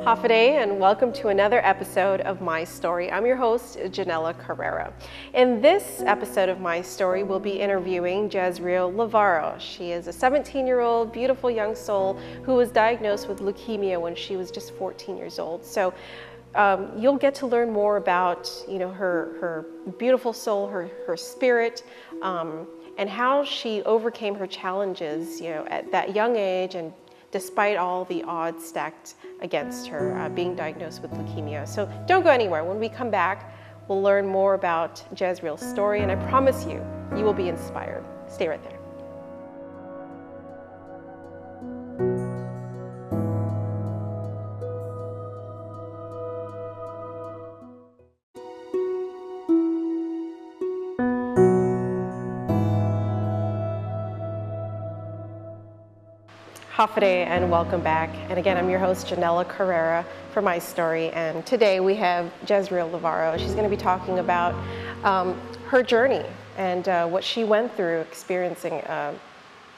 Hafaday, and welcome to another episode of My Story. I'm your host, Janella Carrera. In this episode of My Story, we'll be interviewing Jezreel Lavaro. She is a 17-year-old, beautiful young soul who was diagnosed with leukemia when she was just 14 years old. So you'll get to learn more about, her beautiful soul, her spirit, and how she overcame her challenges, at that young age, and despite all the odds stacked against her being diagnosed with leukemia. So don't go anywhere. When we come back, we'll learn more about Jezreel's story, and I promise you, you will be inspired. Stay right there. Hafaday, and welcome back. And again, I'm your host, Janella Carrera, for My Story. And today we have Jezreel Lavaro. She's going to be talking about her journey and what she went through experiencing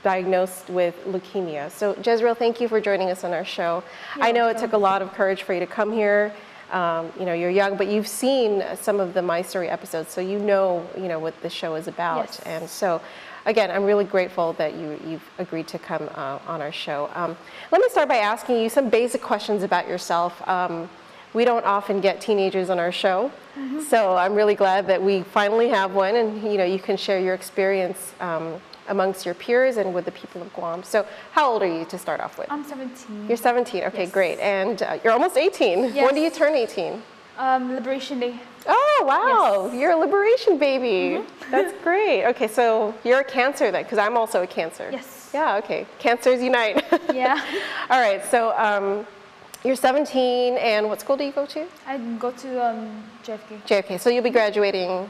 diagnosed with leukemia. So Jezreel, thank you for joining us on our show. I know it took a lot of courage for you to come here. You're young, but you've seen some of the My Story episodes, so you know what the show is about. Yes. And so, again, I'm really grateful that you've agreed to come on our show. Let me start by asking you some basic questions about yourself. We don't often get teenagers on our show, so I'm really glad that we finally have one, and you can share your experience amongst your peers and with the people of Guam. So how old are you to start off with? I'm 17. You're 17, okay, Yes. great. And you're almost 18. Yes. When do you turn 18? Liberation Day. Oh, wow, Yes. you're a liberation baby. That's great. Okay, so you're a Cancer then, because I'm also a Cancer. Yes. Yeah, okay, Cancers unite. Yeah. All right, so you're 17, and what school do you go to? I go to JFK. JFK, so you'll be graduating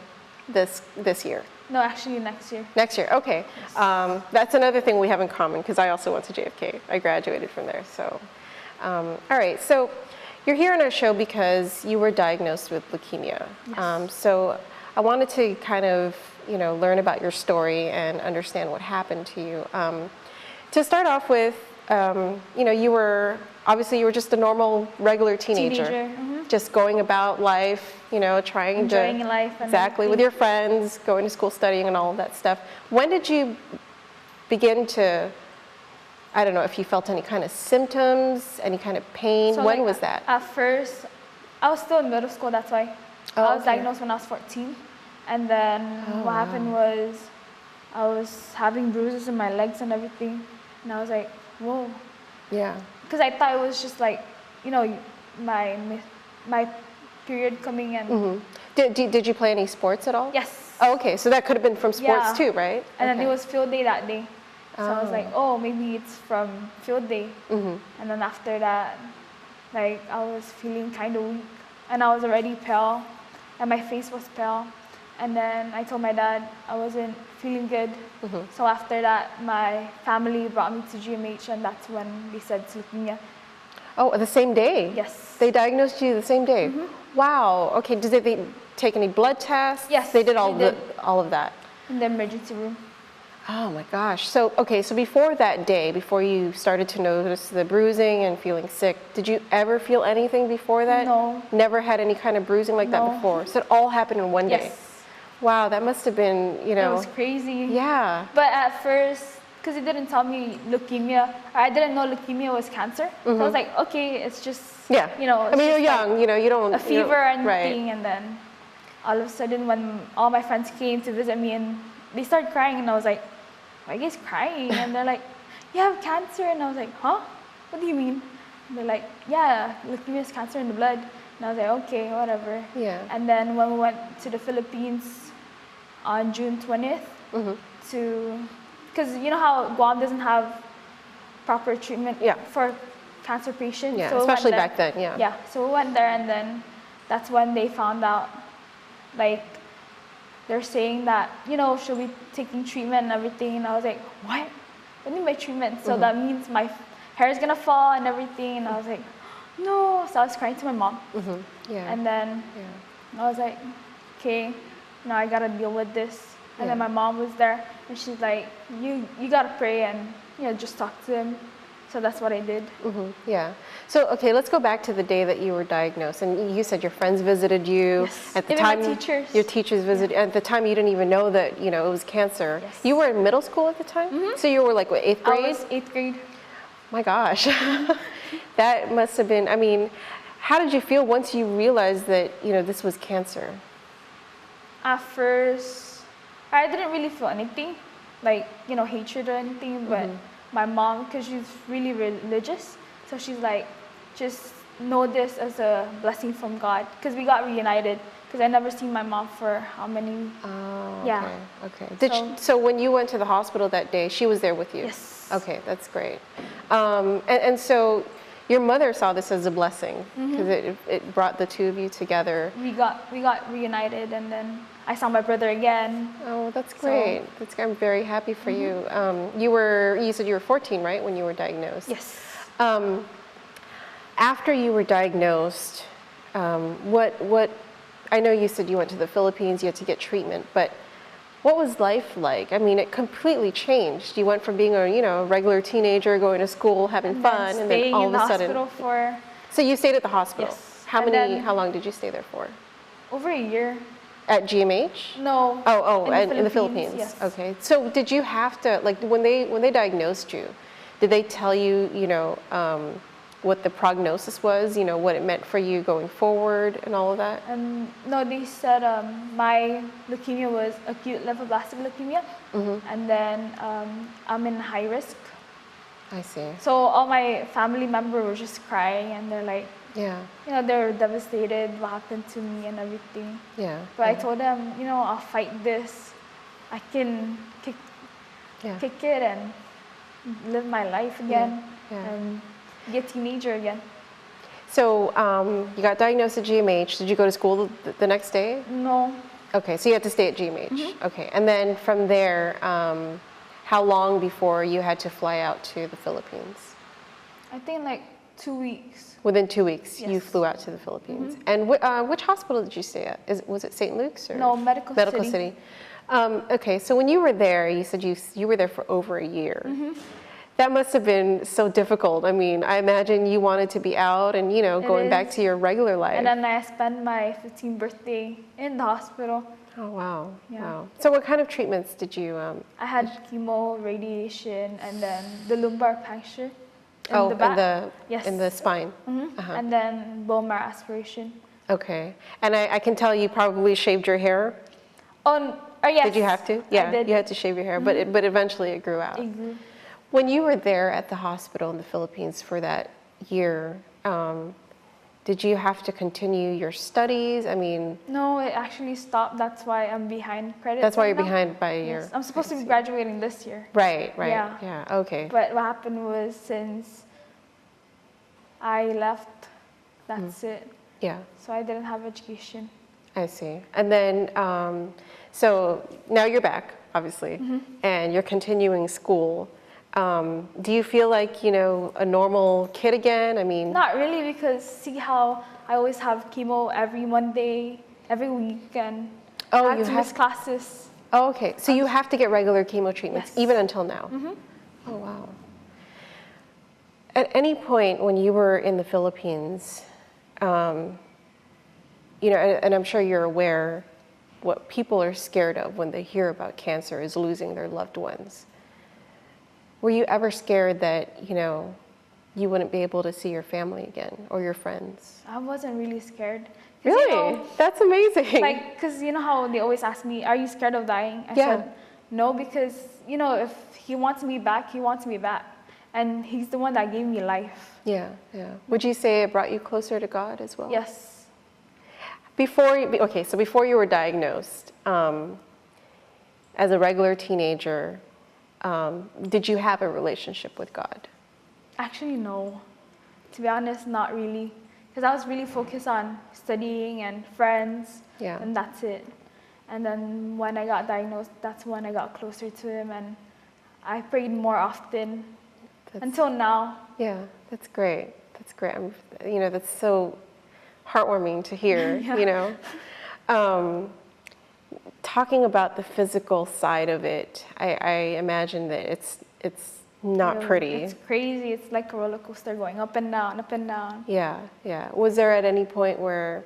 this year. No, actually next year. Next year, okay. Yes. That's another thing we have in common, because I also went to JFK. I graduated from there, so. All right, so you're here on our show because you were diagnosed with leukemia. Yes. So I wanted to kind of, learn about your story and understand what happened to you. To start off with, you were just a normal, regular teenager. Just going about life, trying Enjoying to life. And exactly with your friends, going to school, studying, and all of that stuff. When did you begin to? I don't know if you felt any kind of symptoms, any kind of pain. So when was that? At first, I was still in middle school. That's why I was diagnosed when I was 14. And then what happened was I was having bruises in my legs and everything, and I was like, whoa. Yeah. Because I thought it was just like, my period coming in. Did you play any sports at all? Yes. Oh, okay. So that could have been from sports Yeah. too, right? And then Okay. it was field day that day. So I was like, oh, maybe it's from field day. And then after that, I was feeling kind of weak. And I was already pale. And my face was pale. And then I told my dad I wasn't feeling good. So after that, my family brought me to GMH, and that's when they said it's leukemia. Oh, the same day? Yes. They diagnosed you the same day? Wow. Okay. Did they take any blood tests? Yes, They did all they did. all of that. In the emergency room. Oh my gosh. So, okay, so before that day, before you started to notice the bruising and feeling sick, did you ever feel anything before that? No. Never had any kind of bruising like that No. before? So it all happened in one day? Yes. Wow, that must have been, It was crazy. Yeah. But at first, because it didn't tell me leukemia, I didn't know leukemia was cancer. So I was like, okay, it's just, Yeah. it's I mean, you're just young, you don't. a fever and right. thing. And then all of a sudden, when all my friends came to visit me and they started crying, and I was like, why are you guys crying? And they're like, you have cancer. And I was like, huh? What do you mean? And they're like, yeah, leukemia is cancer in the blood. And I was like, okay, whatever. Yeah. And then when we went to the Philippines on June 20th, because you know how Guam doesn't have proper treatment for cancer patients? Yeah, So we especially went there. back then, yeah. Yeah, so we went there, and then that's when they found out, they're saying that, should we taking treatment and everything? And I was like, what? What do you mean by treatment? So that means my hair is gonna fall and everything. And I was like, no. So I was crying to my mom. Yeah. And then I was like, okay, now I gotta deal with this. And then my mom was there, and she's like, you gotta pray and just talk to him. So that's what I did. Yeah. So, okay, let's go back to the day that you were diagnosed. And you said your friends visited you. Yes. At the Even time, my teachers. your teachers visited. At the time, you didn't even know that, you know, it was cancer. Yes. You were in middle school at the time? So you were like, what, 8th grade? I was 8th grade. My gosh. That must have been, I mean, how did you feel once you realized that, you know, this was cancer? At first, I didn't really feel anything, like, you know, hatred or anything, but my mom, because she's really religious, so she's like, just know this as a blessing from God, because we got reunited, because I never seen my mom for how many, Oh, yeah. okay. So when you went to the hospital that day, she was there with you? Yes. Okay, that's great. And so your mother saw this as a blessing, because it brought the two of you together. We got reunited, and then I saw my brother again. Oh, that's great. I'm very happy for you. You said you were 14, right, when you were diagnosed? Yes. After you were diagnosed, what I know you said you went to the Philippines, you had to get treatment, but what was life like? I mean, it completely changed. You went from being a regular teenager, going to school, having fun, and then all of a sudden. Hospital for. So you stayed at the hospital. Yes. How long did you stay there for? Over a year. At GMH? No. In the Philippines. Yes. Okay. So did you have to, like, when they diagnosed you, did they tell you, what the prognosis was, what it meant for you going forward and all of that? No, they said my leukemia was acute lymphoblastic leukemia, and then I'm in high risk. I see. So all my family members were just crying, and they're like, yeah, they were devastated what happened to me and everything. Yeah. But I told them, I'll fight this. I can kick it and live my life again and be a teenager again. So you got diagnosed at GMH. Did you go to school the next day? No. Okay, so you had to stay at GMH. Okay, and then from there, how long before you had to fly out to the Philippines? I think like 2 weeks. Within 2 weeks, Yes. you flew out to the Philippines. And which hospital did you stay at? Was it St. Luke's? Or? No, Medical City. Okay, so when you were there, you said you were there for over a year. That must have been so difficult. I mean, I imagine you wanted to be out and, going back to your regular life. And then I spent my 15th birthday in the hospital. Oh, wow. Yeah. Wow. So what kind of treatments did you... I had chemo, radiation, and then the lumbar puncture in the back. In the spine. And then bone marrow aspiration. Okay. And I can tell you probably shaved your hair. Yes. Did you have to? Yeah, I did. You had to shave your hair, but eventually it grew out. It grew. When you were there at the hospital in the Philippines for that year, did you have to continue your studies? I mean... No, it actually stopped. That's why I'm behind credits. That's why you're now. behind by a year. Yes. I'm supposed to be graduating this year. Right. Yeah. Okay. But what happened was, since I left, that's it. Yeah. So I didn't have education. I see. And then, so now you're back, obviously, and you're continuing school. Do you feel like, a normal kid again? I mean... Not really, because see how I always have chemo every Monday, every week, and I had to miss classes. Oh, okay. So you have to get regular chemo treatments, even until now? Oh, wow. At any point when you were in the Philippines, and I'm sure you're aware, what people are scared of when they hear about cancer is losing their loved ones. Were you ever scared that, you wouldn't be able to see your family again or your friends? I wasn't really scared. Really? That's amazing. Like, because you know how they always ask me, are you scared of dying? I said, no, because, if he wants me back, he wants me back. And he's the one that gave me life. Yeah. Would you say it brought you closer to God as well? Yes. Before you were diagnosed, as a regular teenager, did you have a relationship with God? Actually, no. To be honest, not really. Because I was really focused on studying and friends, and that's it. And then when I got diagnosed, that's when I got closer to Him, and I prayed more often until now. Yeah, that's great. That's great. That's so heartwarming to hear, Talking about the physical side of it, I imagine that it's Not pretty. It's crazy. It's like a roller coaster going up and down, up and down. Yeah, yeah. Was there at any point where,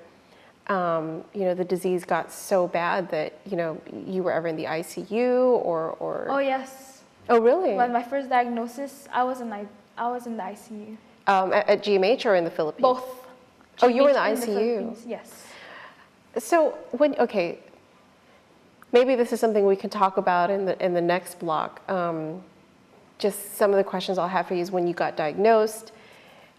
the disease got so bad that, you were ever in the ICU or? Oh, yes. Oh, really? When my first diagnosis, I was in the ICU. At GMH or in the Philippines? Both. Oh, you were in the GMH ICU? Philippines, yes. So maybe this is something we can talk about in the next block. Just some of the questions I'll have for you is when you got diagnosed,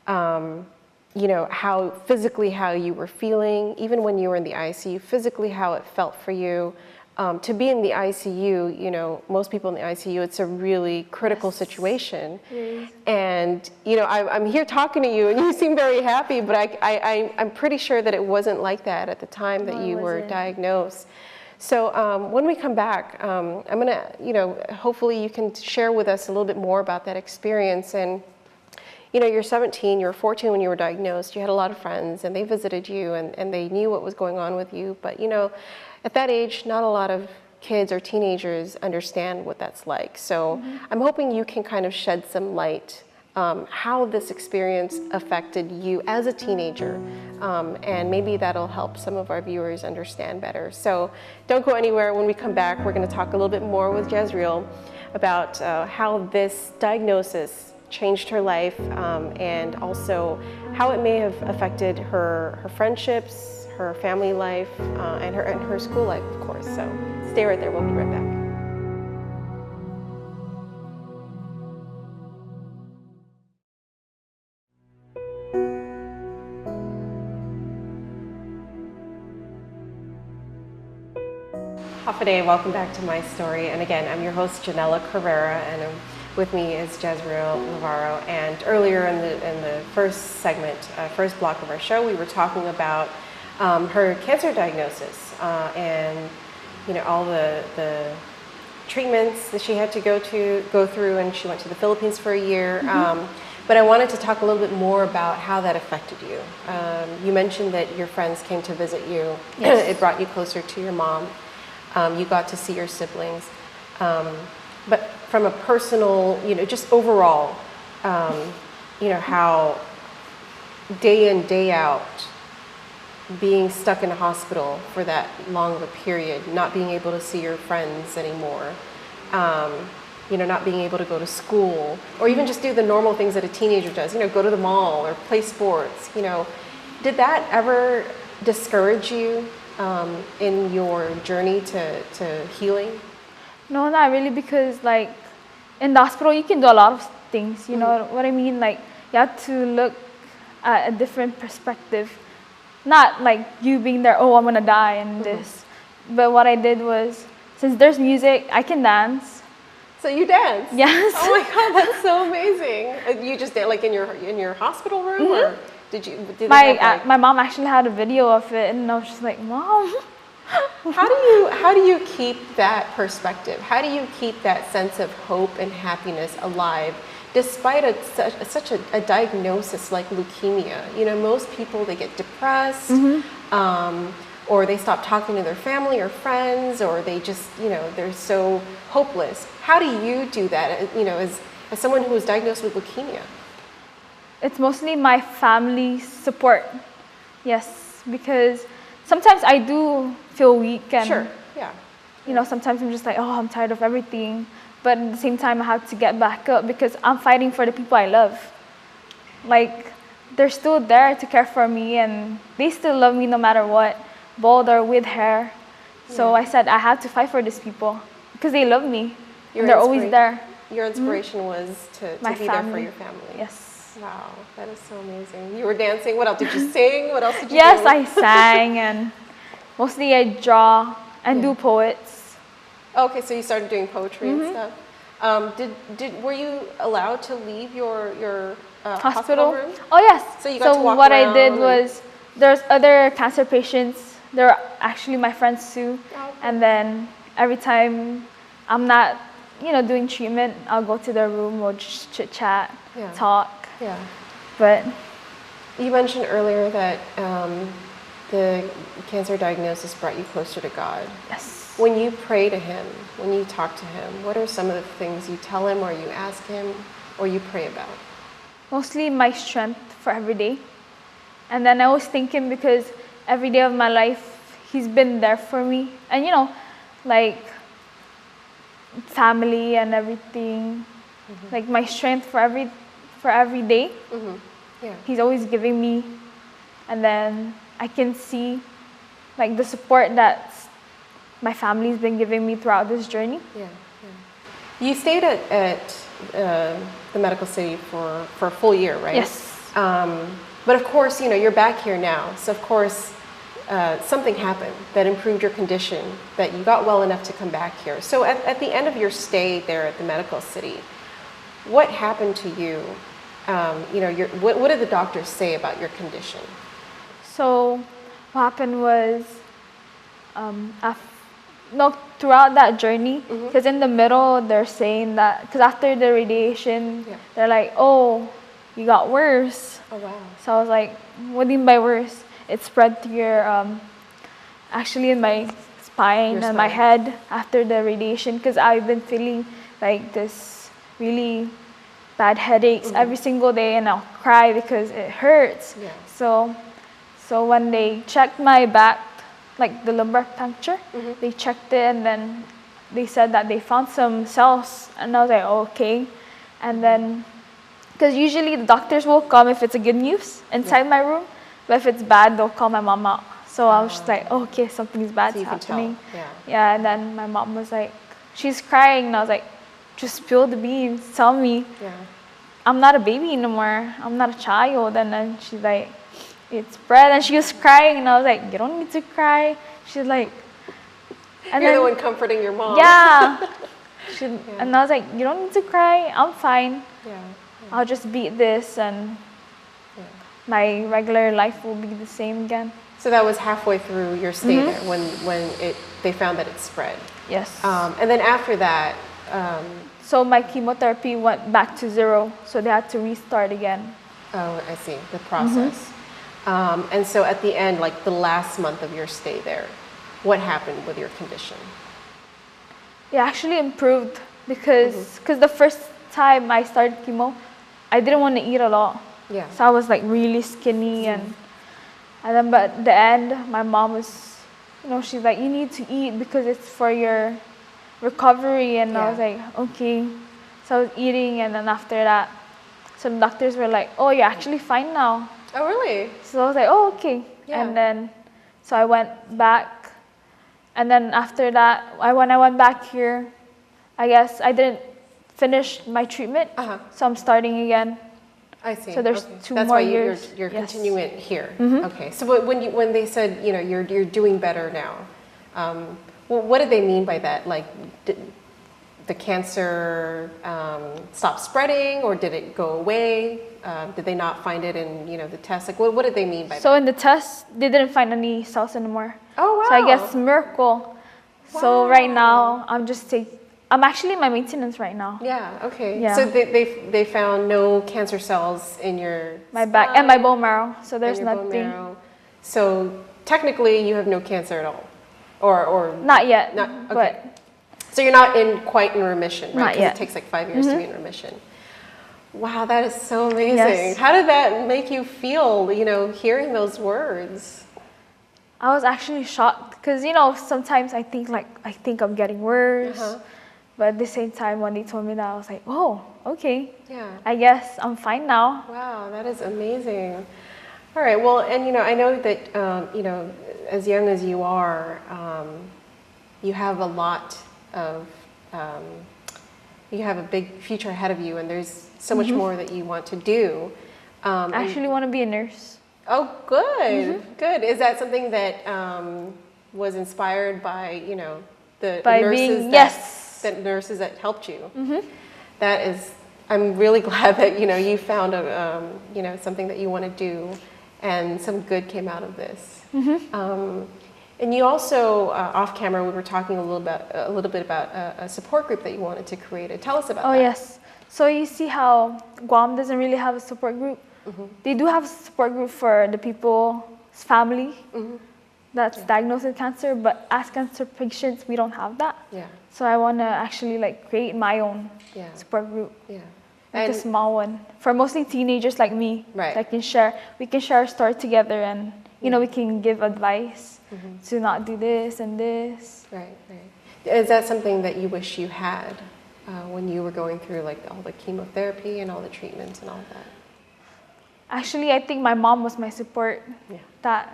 how physically how you were feeling, even when you were in the ICU, physically how it felt for you. To be in the ICU, most people in the ICU, it's a really critical situation. Yes. And, I'm here talking to you and you seem very happy, but I'm pretty sure that it wasn't like that at the time that you were diagnosed. So when we come back, I'm going to, hopefully you can share with us a little bit more about that experience. And, you're 17, you were 14 when you were diagnosed, you had a lot of friends and they visited you and they knew what was going on with you. But, at that age, not a lot of kids or teenagers understand what that's like. So I'm hoping you can kind of shed some light how this experience affected you as a teenager. And maybe that'll help some of our viewers understand better. So don't go anywhere. When we come back, we're going to talk a little bit more with Jezreel about how this diagnosis changed her life and also how it may have affected her friendships, her family life, and her school life, of course. So stay right there. We'll be right back. Hafa, welcome back to My Story. And again, I'm your host, Janella Carrera, and with me is Jezreel Navarro. And earlier in the first segment, first block of our show, we were talking about her cancer diagnosis and all the treatments that she had to go through, and she went to the Philippines for a year. But I wanted to talk a little bit more about how that affected you. You mentioned that your friends came to visit you. Yes. It brought you closer to your mom. You got to see your siblings. But from a personal, just overall, how day in, day out, being stuck in a hospital for that long of a period, not being able to see your friends anymore, not being able to go to school, or even just do the normal things that a teenager does, go to the mall or play sports, did that ever discourage you in your journey to healing? No, not really, because in the hospital you can do a lot of things, you know what I mean? Like, you have to look at a different perspective. Not like you being there, oh, I'm gonna die and this. But what I did was, since there's music, I can dance. So you dance? Yes. Oh my God, that's so amazing. You just did in your hospital room, or did you? My mom actually had a video of it, and I was just like, Mom. How do you keep that perspective? How do you keep that sense of hope and happiness alive, despite such a diagnosis like leukemia? Most people, they get depressed, or they stop talking to their family or friends, or they just, they're so hopeless. How do you do that, as someone who was diagnosed with leukemia? It's mostly my family support, yes, because sometimes I do feel weak, and sure, yeah. Sometimes I'm just like, oh, I'm tired of everything. But at the same time, I have to get back up because I'm fighting for the people I love. Like, they're still there to care for me, and they still love me no matter what, bald or with hair. So I said, I have to fight for these people because they love me. And they're always there. Your inspiration was to be there for your family. Yes. Wow, that is so amazing. You were dancing. What else? Did you sing? What else did you do? Yes, I sang, and mostly I draw and do poets. Okay, so you started doing poetry and stuff. Were you allowed to leave your hospital room? Oh yes. So you got to walk what around. I did was, there's other cancer patients. They're actually my friends too. Oh, okay. And then every time I'm not, doing treatment, I'll go to their room, or just chit chat, talk. Yeah. But you mentioned earlier that the cancer diagnosis brought you closer to God. Yes. When you pray to him, when you talk to him, what are some of the things you tell him or you ask him or you pray about? Mostly my strength for every day. And then I was thinking, because every day of my life, he's been there for me. And like family and everything, like my strength for every day. Yeah. He's always giving me. And then I can see like the support that my family's been giving me throughout this journey. Yeah. You stayed at the Medical City for a full year, right? Yes. But of course, you're back here now. So of course, something happened that improved your condition, that you got well enough to come back here. So at the end of your stay there at the Medical City, what happened to you? What did the doctors say about your condition? So what happened was, throughout that journey, because in the middle they're saying that, because after the radiation, they're like, oh, you got worse. Oh wow. So I was like, what do you mean by worse? It spread to your, actually in my spine and my head after the radiation, because I've been feeling like this really bad headaches every single day, and I'll cry because it hurts. Yeah. So when they checked my back, like the lumbar puncture, they checked it, and then they said that they found some cells, and I was like, oh, okay. And then, because usually the doctors will come if it's a good news inside my room, but if it's bad, they'll call my mom out. So I was just like, oh, okay, something's bad's happening. Yeah, and then my mom was like, she's crying, and I was like, just spill the beans, tell me. I'm not a baby anymore, I'm not a child. And then she's like, it's bread, and she was crying, and I was like, you don't need to cry. She's like, and you're the one comforting your mom. Yeah. And I was like, you don't need to cry, I'm fine. I'll just beat this, and my regular life will be the same again. So that was halfway through your stay there when they found that it spread. Yes. And then after that, so my chemotherapy went back to 0, so they had to restart again. Oh, I see, the process. And so at the end, like the last month of your stay there, what happened with your condition? It actually improved, because the first time I started chemo, I didn't want to eat a lot. Yeah. So I was like really skinny, and then but at the end, my mom was, she's like, you need to eat because it's for your recovery. And I was like, okay. So I was eating, and then after that, some doctors were like, oh, you're actually fine now. Oh, really? So I was like, oh, okay. Yeah. And then, so I went back. And then after that, when I went back here, I guess I didn't finish my treatment. So I'm starting again. I see. So there's okay. 2 That's more why years. You're continuing it here. Okay. So when they said, you're doing better now, what did they mean by that? Like, did the cancer stop spreading, or did it go away? Did they not find it in the test? Like, what did they mean by that? So in the test, they didn't find any cells anymore. Oh wow! So I guess miracle. Wow. So right now, I'm actually in my maintenance right now. Yeah. Okay. Yeah. So they found no cancer cells in my back and my bone marrow. So there's nothing. Bone marrow. So technically, you have no cancer at all, or not yet. Not okay. But so you're not quite in remission, right? Not yet. It takes like 5 years to be in remission. Wow, that is so amazing. Yes. How did that make you feel, hearing those words? I was actually shocked, because, sometimes I think I'm getting worse. But at the same time, when they told me that, I was like, oh, okay. Yeah. I guess I'm fine now. Wow, that is amazing. All right, well, and, I know that, as young as you are, you have a lot of, you have a big future ahead of you, and there's so much more that you want to do. I actually want to be a nurse. Oh, good, good. Is that something that was inspired by, the nurses that helped you? That is, I'm really glad that, you found something that you want to do, and some good came out of this. And you also, off camera, we were talking a little bit about a support group that you wanted to create. Tell us about that. Oh, yes. So you see how Guam doesn't really have a support group? They do have a support group for the people's family, that's diagnosed with cancer, but as cancer patients, we don't have that. Yeah. So I want to actually like create my own support group. Yeah. Like a small one for mostly teenagers like me. Right. That we can share our story together, and you know, we can give advice to not do this and this. Right, right. Is that something that you wish you had when you were going through like all the chemotherapy and all the treatments and all that? Actually, I think my mom was my support. Yeah. That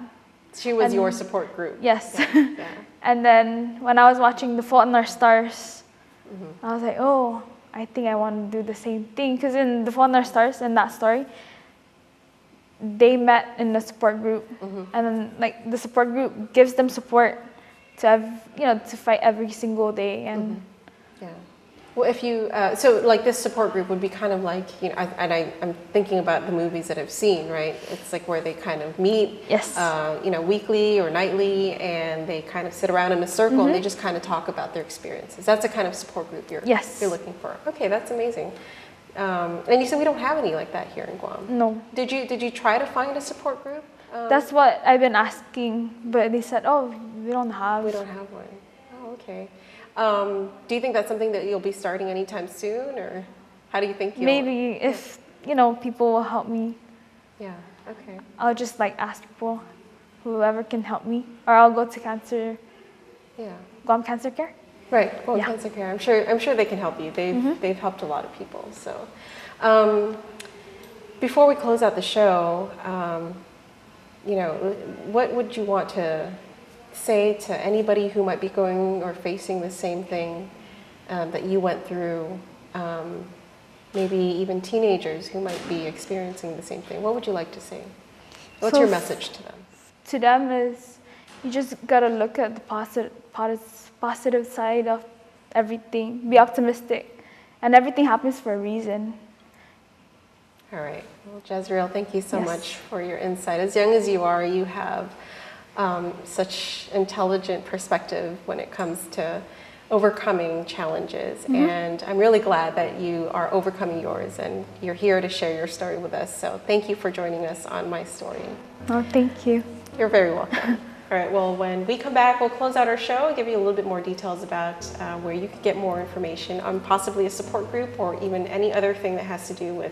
she was your support group. Yes. Yeah. Yeah. And then when I was watching The Fault in Our Stars, I was like, oh, I think I want to do the same thing. Because in The Fault in Our Stars, in that story, they met in a support group, and then like the support group gives them support to have, you know, to fight every single day. And yeah. Well, if you so like this support group would be kind of like, you know, I'm thinking about the movies that I've seen, right? It's like where they kind of meet, yes, you know, weekly or nightly, and they kind of sit around in a circle and they just kind of talk about their experiences. That's the kind of support group you're looking for. Okay, that's amazing. And you said we don't have any like that here in Guam. No. Did you try to find a support group? That's what I've been asking, but they said, oh, we don't have. We don't have one. Oh, okay. Do you think that's something that you'll be starting anytime soon, or how do you think you'll... Maybe if, you know, people will help me. Yeah, okay. I'll just like ask people, whoever can help me, or I'll go to Guam Cancer Care. Right, Guam Cancer Care. I'm sure they can help you. They've helped a lot of people. So, before we close out the show, you know, what would you want to say to anybody who might be going or facing the same thing that you went through? Maybe even teenagers who might be experiencing the same thing. What would you like to say? What's your message to them? To them is, you just gotta look at the positive side of everything. Be optimistic, and everything happens for a reason. All right. Well, Jezreel, thank you so much for your insight. As young as you are, you have such intelligent perspective when it comes to overcoming challenges. And I'm really glad that you are overcoming yours and you're here to share your story with us. So thank you for joining us on My Story. Oh, thank you. You're very welcome. All right, well, when we come back, we'll close out our show and give you a little bit more details about where you could get more information on possibly a support group or even any other thing that has to do with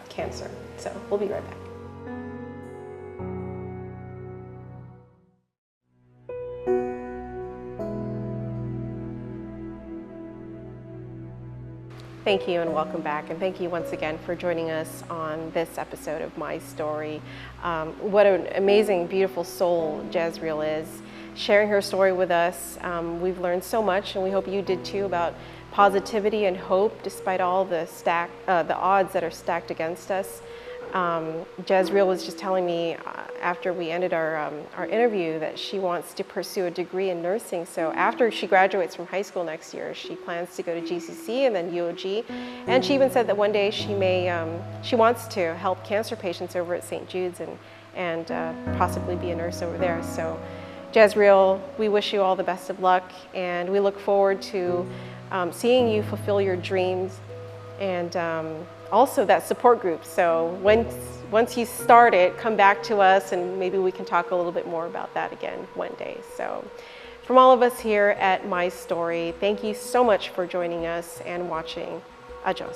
cancer. So we'll be right back. Thank you and welcome back, and thank you once again for joining us on this episode of My Story. What an amazing, beautiful soul Jezreel is, sharing her story with us. We've learned so much, and we hope you did too, about positivity and hope despite all the odds that are stacked against us. Jezreel was just telling me after we ended our interview that she wants to pursue a degree in nursing. So after she graduates from high school next year, she plans to go to GCC and then UOG. And she even said that one day she wants to help cancer patients over at St. Jude's and possibly be a nurse over there. So Jezreel, we wish you all the best of luck, and we look forward to seeing you fulfill your dreams, and also that support group. So once you start it, come back to us and maybe we can talk a little bit more about that again one day. So from all of us here at My Story, thank you so much for joining us and watching. Adios.